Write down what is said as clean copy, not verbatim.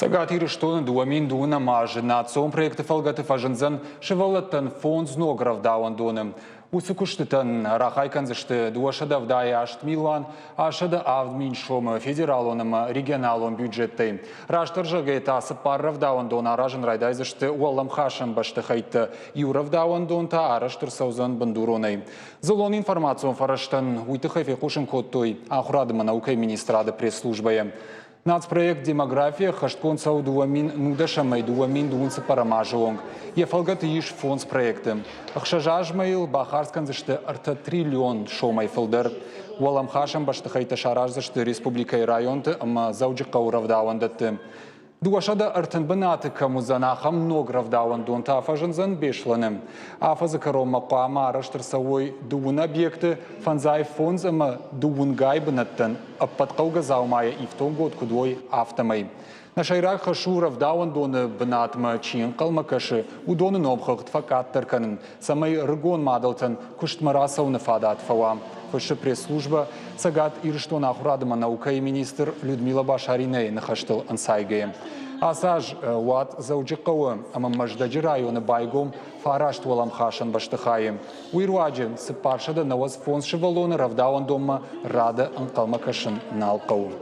Цагатир что дуамин дуна мажи на цом проекты фалгаты фажензан шевалаттан фонд зногров даван доным. Усукуштытан рахайкан зашты дуашада вдая ашт милуан, ашада авдмин шом федералоным регионалом бюджетты. Раштар жагает асы паррав даван дона ражен райдай зашты уалам хашам башты хайты юрав даван донта араштыр саузан бандуроной. Золон информацию фараштан уйтыхайфе хушим коттой ахурадыма наукай министрады пресс-службая. Нацпроект «Демография» хашткон сау дуамин нудашамай дуамин дуунцы парамажуонг. Ефалгат иш фонд с проектом. Ахшажажмаил бахарскан зашты арта триллион шомай фалдер. Уалам хашам баштахайта шараж зашты республика и районты ама зауджика уравдавандаты. Дуашада артенбанаты камузанахам много равдаван афажензан бешланым. Афаза карома пама араштырсавой дуун объекты фанзай фонзама дуун гайбанаттан аппаткауга заумая и в том год кудой автомай. На шайрак хашу равдаван дона банатма чин калмакаши удоны номхахт факат тарканын самай рыгон мадалтан куштмарасау нафадат фавам. Фаша пресс-служба сагат ирштон ахурадыма наука и министр Людмила Башариней нахаштыл ансайгая. Асаж уат зауджикауы ама маждаджи районы байгом фарашт валам хашан баштыхаем. Уируаджи сыпаршада наваз фонд шевалоны равдаван дома рада анкалмакашын налкау.